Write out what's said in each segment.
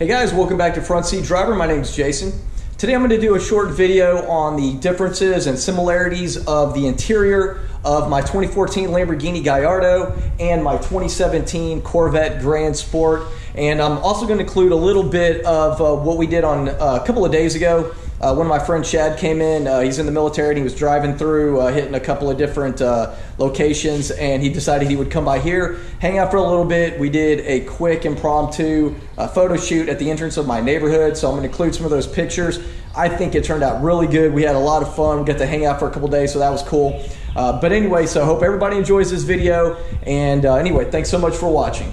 Hey guys, welcome back to Front Seat Driver. My name is Jason. Today I'm going to do a short video on the differences and similarities of the interior of my 2014 Lamborghini Gallardo and my 2017 Corvette Grand Sport. And I'm also going to include a little bit of what we did on a couple of days ago. One of my friends, Chad, came in. He's in the military and he was driving through, hitting a couple of different locations, and he decided he would come by here, hang out for a little bit. We did a quick impromptu photo shoot at the entrance of my neighborhood, so I'm going to include some of those pictures. I think it turned out really good. We had a lot of fun. We got to hang out for a couple days, so that was cool. But anyway, so I hope everybody enjoys this video, and anyway, thanks so much for watching.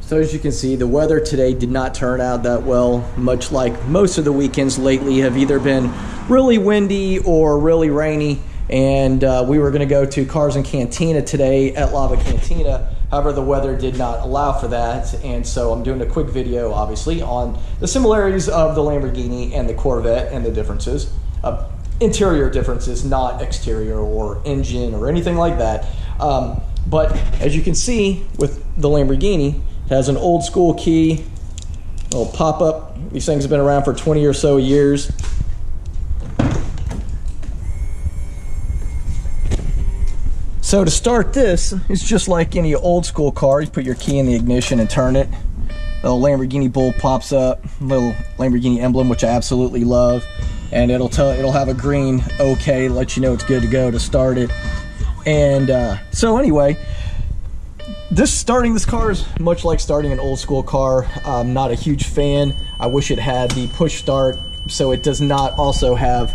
So as you can see, the weather today did not turn out that well, much like most of the weekends lately have either been really windy or really rainy. And we were going to go to Cars and Cantina today at Lava Cantina. However, the weather did not allow for that. And so I'm doing a quick video, obviously, on the similarities of the Lamborghini and the Corvette and the differences. Interior differences, not exterior or engine or anything like that. But as you can see with the Lamborghini, it has an old school key, a little pop-up. These things have been around for 20 or so years. So to start this, it's just like any old school car. You put your key in the ignition and turn it. The little Lamborghini bull pops up, little Lamborghini emblem, which I absolutely love. And it'll have a green OK, let you know it's good to go to start it. And so anyway, starting this car is much like starting an old school car. I'm not a huge fan. I wish it had the push start, so it does not also have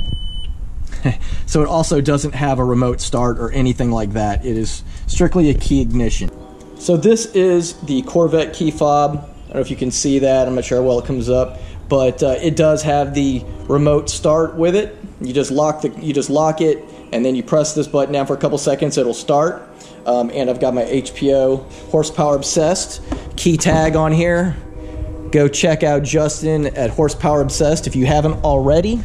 so it also doesn't have a remote start or anything like that. It is strictly a key ignition. So this is the Corvette key fob. I don't know if you can see that. I'm not sure how well it comes up, but it does have the remote start with it. You just lock it, and then you press this button down for a couple seconds. It'll start. And I've got my HPO Horsepower Obsessed key tag on here. Go check out Justin at Horsepower Obsessed if you haven't already.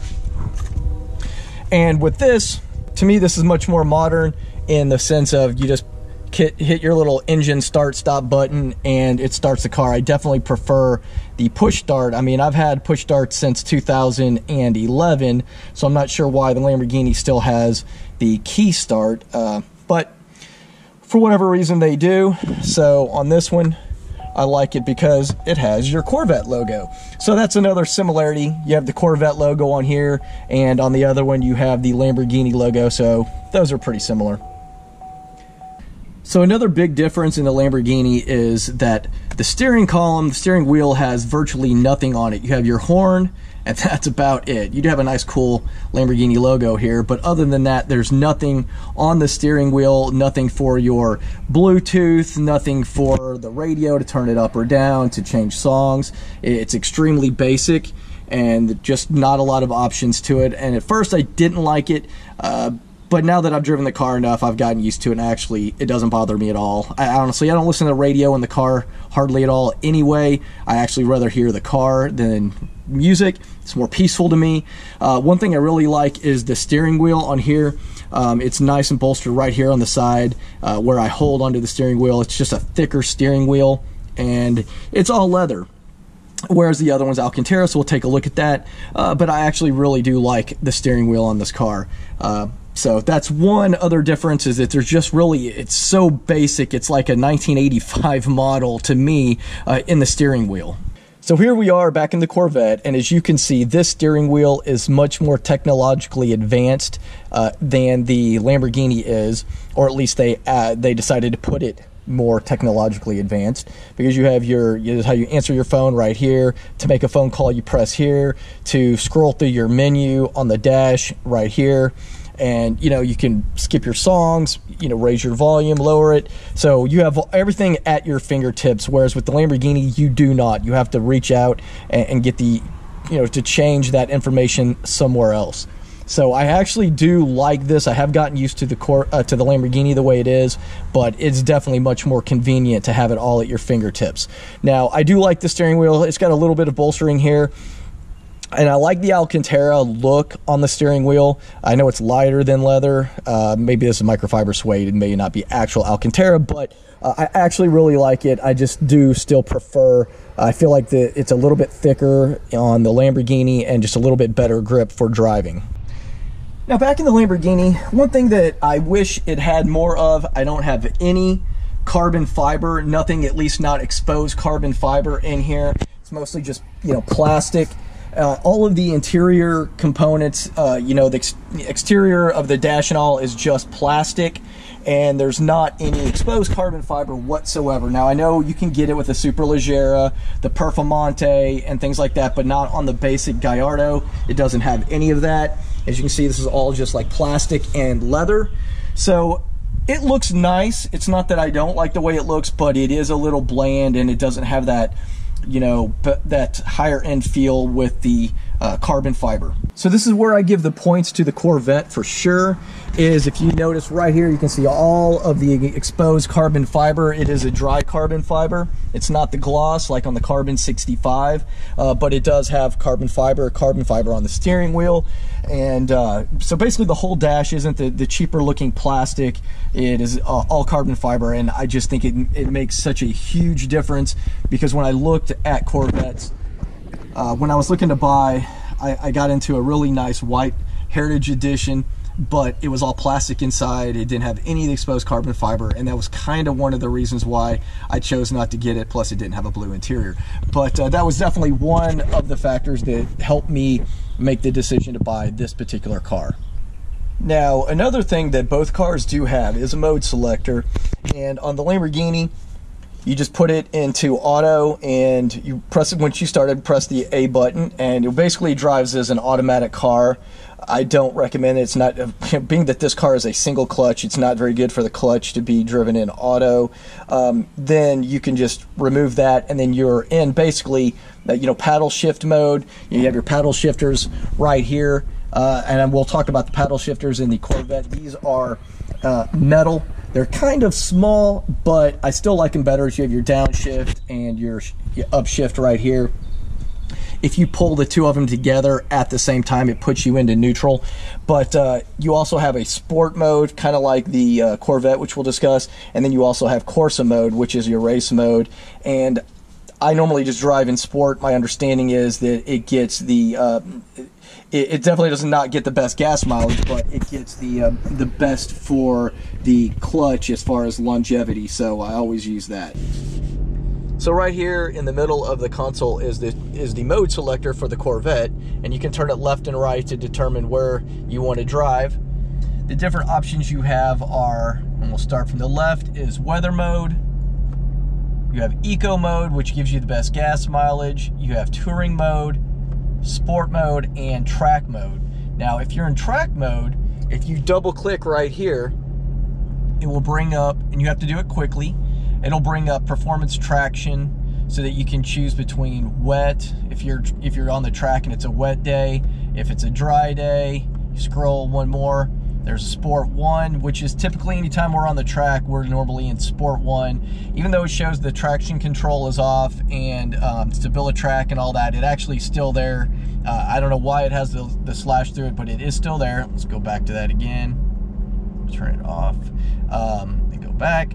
And with this, to me, this is much more modern in the sense of you just hit your little engine start stop button and it starts the car. I definitely prefer the push start. I mean, I've had push start since 2011, so I'm not sure why the Lamborghini still has the key start, but for whatever reason they do. So on this one, I like it because it has your Corvette logo. So that's another similarity. You have the Corvette logo on here, and on the other one you have the Lamborghini logo, so those are pretty similar. So another big difference in the Lamborghini is that the steering column, the steering wheel has virtually nothing on it. You have your horn, and that's about it. You do have a nice cool Lamborghini logo here, but other than that, there's nothing on the steering wheel, nothing for your Bluetooth, nothing for the radio to turn it up or down, to change songs. It's extremely basic and just not a lot of options to it. And at first I didn't like it, but now that I've driven the car enough, I've gotten used to it, and actually, it doesn't bother me at all. Honestly, I don't listen to the radio in the car hardly at all anyway. I actually rather hear the car than music. It's more peaceful to me. One thing I really like is the steering wheel on here. It's nice and bolstered right here on the side where I hold onto the steering wheel. It's just a thicker steering wheel, and it's all leather. Whereas the other one's Alcantara, so we'll take a look at that. But I actually really do like the steering wheel on this car. So that's one other difference, is that there's just really, it's so basic. It's like a 1985 model to me in the steering wheel. So here we are back in the Corvette, and as you can see, this steering wheel is much more technologically advanced than the Lamborghini is, or at least they decided to put it more technologically advanced, because you have how you answer your phone right here. To make a phone call, you press here. To scroll through your menu on the dash right here. And you can skip your songs, raise your volume, lower it. So you have everything at your fingertips, whereas with the Lamborghini you do not. You have to reach out and get the to change that information somewhere else. So I actually do like this. I have gotten used to the Lamborghini the way it is, but it's definitely much more convenient to have it all at your fingertips. Now, I do like the steering wheel. It's got a little bit of bolstering here. And I like the Alcantara look on the steering wheel. I know it's lighter than leather. Maybe this is microfiber suede. It may not be actual Alcantara, but I actually really like it. I just do still prefer I feel like it's a little bit thicker on the Lamborghini and just a little bit better grip for driving. Now back in the Lamborghini, one thing that I wish it had more of, I don't have any carbon fiber, nothing, at least not exposed carbon fiber in here. It's mostly just, you know, plastic. All of the interior components, you know, the exterior of the dash and all is just plastic, and there's not any exposed carbon fiber whatsoever. Now I know you can get it with the Superleggera, the Performante, and things like that, but not on the basic Gallardo. It doesn't have any of that. As you can see, this is all just like plastic and leather. So it looks nice. It's not that I don't like the way it looks, but it is a little bland, and it doesn't have that, you know, that higher end feel with the carbon fiber. So this is where I give the points to the Corvette for sure, is if you notice right here, you can see all of the exposed carbon fiber. It is a dry carbon fiber. It's not the gloss like on the Carbon 65, but it does have carbon fiber on the steering wheel. And so basically the whole dash isn't the cheaper looking plastic. It is all carbon fiber, and I just think it makes such a huge difference, because when I looked at Corvettes, when I was looking to buy, I got into a really nice white Heritage Edition, but it was all plastic inside. It didn't have any of the exposed carbon fiber, and that was kind of one of the reasons why I chose not to get it. Plus, it didn't have a blue interior. But that was definitely one of the factors that helped me make the decision to buy this particular car. Now, another thing that both cars do have is a mode selector, and on the Lamborghini, you just put it into auto, and you press it once you started, press the A button, and it basically drives as an automatic car. I don't recommend it. It's not, being that this car is a single clutch, it's not very good for the clutch to be driven in auto. Then you can just remove that, and then you're in basically, you know, paddle shift mode. You have your paddle shifters right here, and we'll talk about the paddle shifters in the Corvette. These are metal. They're kind of small, but I still like them better. You have your downshift and your upshift right here. If you pull the two of them together at the same time, it puts you into neutral. But you also have a sport mode, kind of like the Corvette, which we'll discuss. And then you also have Corsa mode, which is your race mode. And I normally just drive in sport. My understanding is that it gets the... it definitely does not get the best gas mileage, but it gets the best for the clutch as far as longevity, so I always use that. So right here in the middle of the console is the mode selector for the Corvette, and you can turn it left and right to determine where you want to drive. The different options you have are, and we'll start from the left, is weather mode. You have eco mode, which gives you the best gas mileage. You have touring mode, sport mode, and track mode. Now if you're in track mode, if you double click right here, it will bring up, and you have to do it quickly, it'll bring up performance traction, so that you can choose between wet, if you're on the track and it's a wet day. If it's a dry day, you scroll one more, there's Sport 1, which is typically anytime we're on the track, we're normally in Sport 1. Even though it shows the traction control is off and StabiliTrak and all that, it actually is still there. I don't know why it has the slash through it, but it is still there. Let's go back to that again. Turn it off. And go back.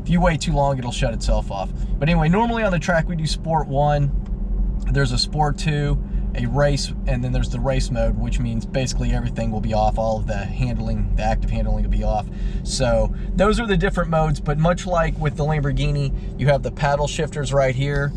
If you wait too long, it'll shut itself off. But anyway, normally on the track we do Sport 1. There's a Sport 2, a race, and then there's the race mode, which means basically everything will be off. All of the handling, the active handling will be off. So those are the different modes, but much like with the Lamborghini, you have the paddle shifters right here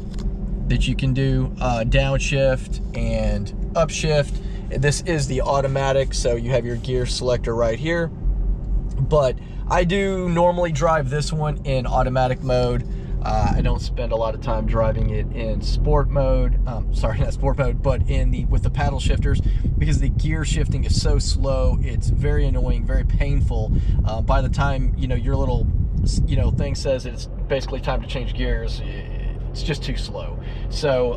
that you can do downshift and upshift. This is the automatic, so you have your gear selector right here. But I do normally drive this one in automatic mode. I don't spend a lot of time driving it in sport mode. Sorry, not sport mode, but with the paddle shifters, because the gear shifting is so slow. It's very annoying, very painful. By the time your little thing says it's basically time to change gears, it's just too slow. So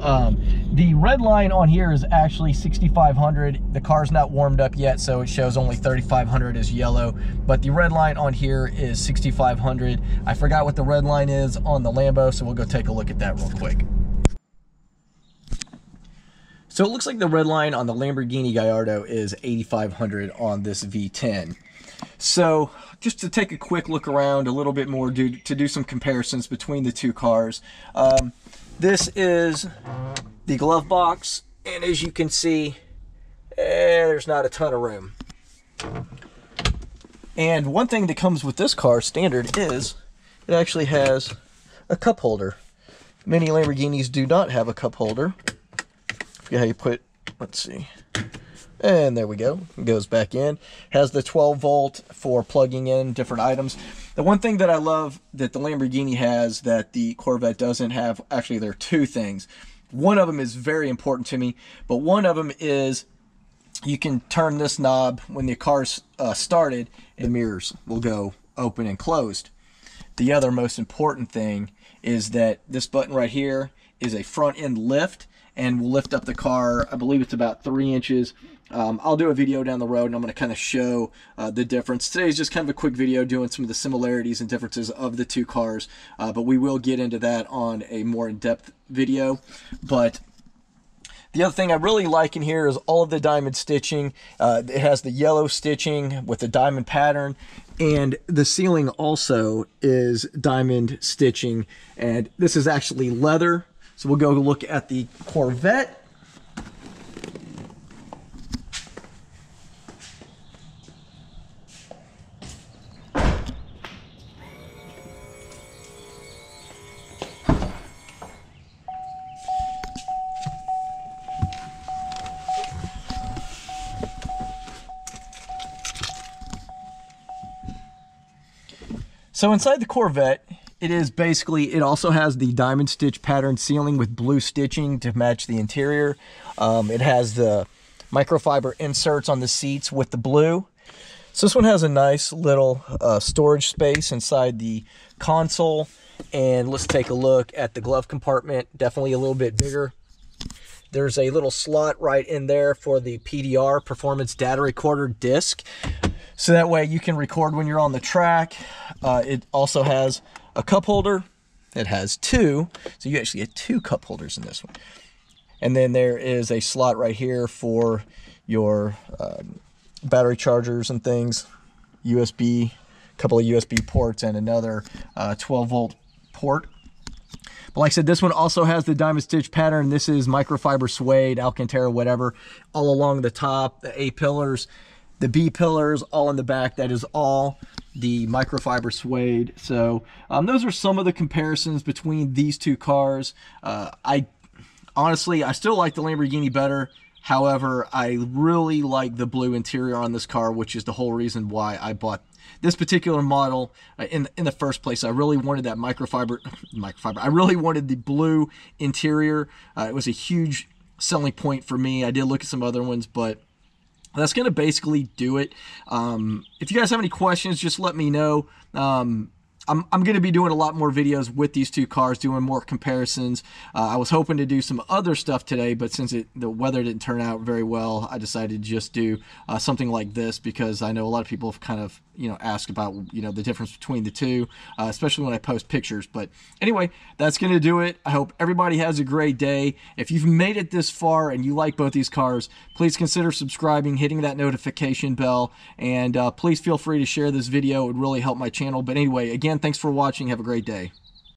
the red line on here is actually 6,500. The car's not warmed up yet, so it shows only 3,500 is yellow, but the red line on here is 6,500. I forgot what the red line is on the Lambo, so we'll go take a look at that real quick. So it looks like the red line on the Lamborghini Gallardo is 8,500 on this V10. So just to take a quick look around a little bit more, to do some comparisons between the two cars. This is the glove box, and as you can see, there's not a ton of room. And one thing that comes with this car standard is it actually has a cup holder. Many Lamborghinis do not have a cup holder. Forget how you put, let's see. And there we go. It goes back in. Has the 12 volt for plugging in different items. The one thing that I love that the Lamborghini has that the Corvette doesn't have, actually there are two things. One of them is very important to me, but one of them is you can turn this knob when the car's started, and the mirrors will go open and closed. The other most important thing is that this button right here is a front end lift and will lift up the car. I believe it's about 3 inches. I'll do a video down the road and I'm going to kind of show the difference. Today is just kind of a quick video doing some of the similarities and differences of the two cars, but we will get into that on a more in-depth video. But the other thing I really like in here is all of the diamond stitching. It has the yellow stitching with the diamond pattern, and the ceiling also is diamond stitching, and this is actually leather. So we'll go look at the Corvette. So inside the Corvette, it also has the diamond stitch pattern ceiling with blue stitching to match the interior. It has the microfiber inserts on the seats with the blue. So this one has a nice little storage space inside the console. And let's take a look at the glove compartment. Definitely a little bit bigger. There's a little slot right in there for the PDR, Performance Data Recorder disc. So that way you can record when you're on the track. It also has a cup holder. It has two, so you actually get two cup holders in this one. And then there is a slot right here for your battery chargers and things, USB, a couple of USB ports, and another 12 volt port. But like I said, this one also has the diamond stitch pattern. This is microfiber suede, Alcantara, whatever, all along the top, the A pillars. The B pillars all in the back, that is all the microfiber suede. So those are some of the comparisons between these two cars. Honestly, I still like the Lamborghini better. However, I really like the blue interior on this car, which is the whole reason why I bought this particular model in the first place. I really wanted that microfiber. I really wanted the blue interior. It was a huge selling point for me. I did look at some other ones, but that's going to basically do it. If you guys have any questions, just let me know. I'm going to be doing a lot more videos with these two cars, doing more comparisons. I was hoping to do some other stuff today, but since the weather didn't turn out very well, I decided to just do something like this, because I know a lot of people have kind of, asked about, the difference between the two, especially when I post pictures. But anyway, that's going to do it. I hope everybody has a great day. If you've made it this far and you like both these cars, please consider subscribing, hitting that notification bell, and please feel free to share this video. It would really help my channel. But anyway, again, thanks for watching. Have a great day.